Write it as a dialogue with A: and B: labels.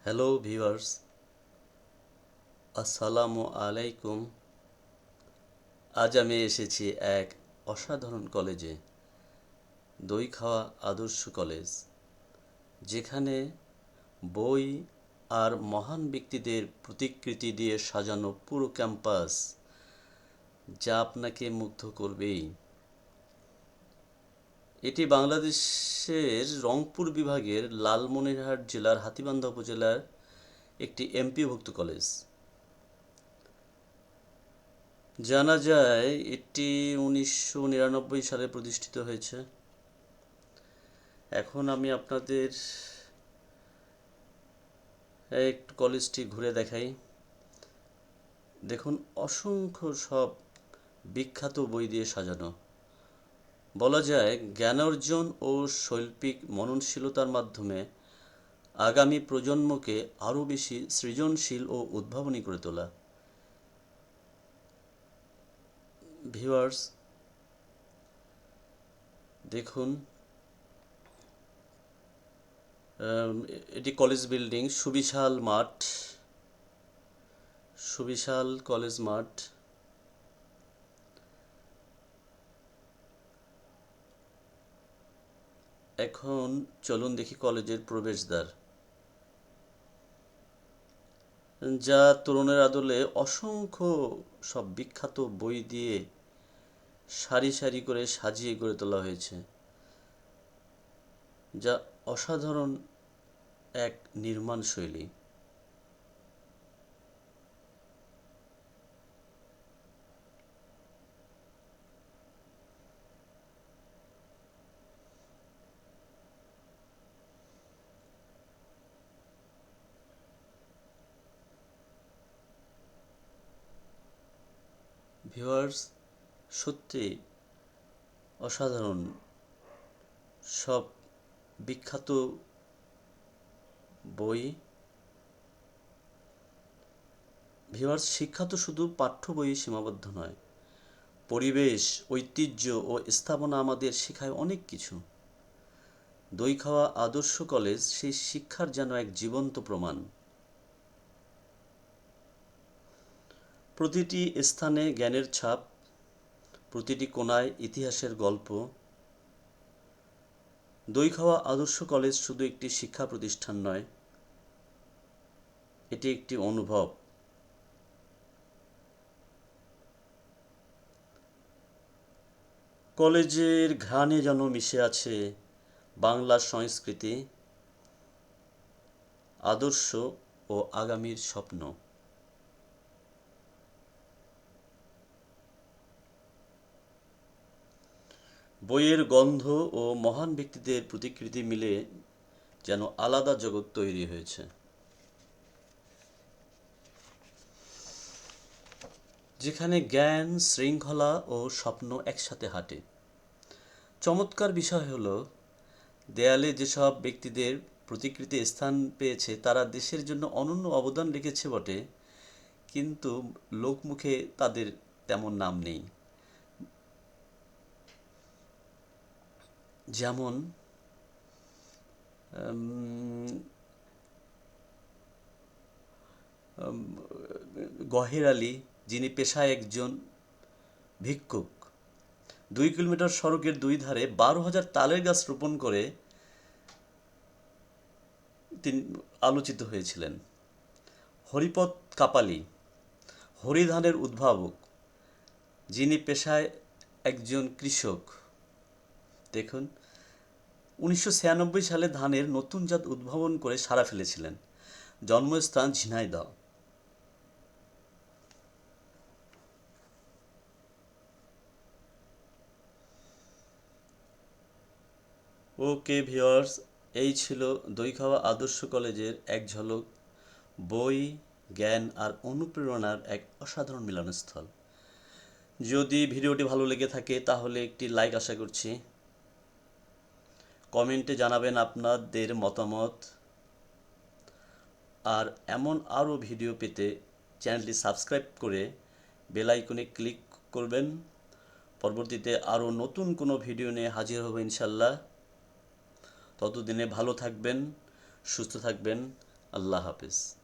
A: Hello viewers, আসসালামু আলাইকুম। আজ আমি এসেছি এক অসাধারণ কলেজে, দইখাওয়া আদর্শ কলেজ, যেখানে বই আর মহান ব্যক্তিদের প্রতিকৃতি দিয়ে সাজানো পুরো ক্যাম্পাস, যা আপনাকে মুগ্ধ করবেই। এটি বাংলাদেশের রংপুর বিভাগের লালমনিরহাট জেলার হাতীবান্ধা উপজেলার একটি এমপিওভুক্ত কলেজ। জানা যায় এটি 1999 সালে প্রতিষ্ঠিত হয়েছে। এখন আমি আপনাদের একটু কলেজটি ঘুরে দেখাই। দেখুন, অসংখ্য সব বিখ্যাত বই দিয়ে সাজানো। বলা যায় জ্ঞান অর্জন ও শৈল্পিক মননশীলতার মাধ্যমে আগামী প্রজন্মকে আরও বেশি সৃজনশীল ও উদ্ভাবনী করে তোলা। ভিউয়ার্স, দেখুন, এটি কলেজ বিল্ডিং, সুবিশাল কলেজ মাঠ। এখন চলুন দেখি কলেজের প্রবেশদ্বার, যা তরুণের আদলে অসংখ্য সব বিখ্যাত বই দিয়ে সারি সারি করে সাজিয়ে গড়ে তোলা হয়েছে, যা অসাধারণ এক নির্মাণ শৈলী। ভিউয়ার্স, সত্যি অসাধারণ সব বিখ্যাত বই। ভিউয়ার্স, শিক্ষা তো শুধু পাঠ্য বইয়ে সীমাবদ্ধ নয়, পরিবেশ, ঐতিহ্য ও স্থাপনা আমাদের শেখায় অনেক কিছু। দইখাওয়া আদর্শ কলেজ সেই শিক্ষার যেন এক জীবন্ত প্রমাণ। প্রতিটি স্থানে জ্ঞানের ছাপ, প্রতিটি কোণায় ইতিহাসের গল্প। দইখাওয়া আদর্শ কলেজ শুধু একটি শিক্ষা প্রতিষ্ঠান নয়, এটি একটি অনুভব। কলেজের ঘ্রাণে যেন মিশে আছে বাংলার সংস্কৃতি, আদর্শ ও আগামীর স্বপ্ন। বইয়ের গন্ধ ও মহান ব্যক্তিদের প্রতিকৃতি মিলে যেন আলাদা জগৎ তৈরি হয়েছে, যেখানে জ্ঞান, শৃঙ্খলা ও স্বপ্ন একসাথে হাঁটে। চমৎকার বিষয় হলো, দেয়ালে যেসব ব্যক্তিদের প্রতিকৃতি স্থান পেয়েছে তারা দেশের জন্য অনন্য অবদান রেখেছে বটে, কিন্তু লোকমুখে তাদের তেমন নাম নেই। যেমন গহের আলী, যিনি পেশায় একজন ভিক্ষুক, 2 কিলোমিটার সড়কের দুই ধারে 12,000 তালের গাছ রোপণ করে তিনি আলোচিত হয়েছিলেন। হরিপদ কাপালি, হরিধানের উদ্ভাবক, যিনি পেশায় একজন কৃষক। দেখুন, 1996 সালে ধানের নতুন জাত উদ্ভাবন করে সাড়া ফেলেছিলেন। জন্মস্থান ঝিনাইদহ। ওকে ভিউয়ার্স, এই ছিল দইখাওয়া আদর্শ কলেজের এক ঝলক। বই, জ্ঞান আর অনুপ্রেরণার এক অসাধারণ মিলনস্থল। যদি ভিডিওটি ভালো লেগে থাকে তাহলে একটি লাইক আশা করছি। কমেন্টে জানাবেন আপনাদের মতামত। আর এমন আরও ভিডিও পেতে চ্যানেলটি সাবস্ক্রাইব করে বেল আইকনে ক্লিক করবেন। পরবর্তীতে আরও নতুন কোনো ভিডিও নিয়ে হাজির হব ইনশাল্লাহ। ততদিনে ভালো থাকবেন, সুস্থ থাকবেন। আল্লাহ হাফেজ।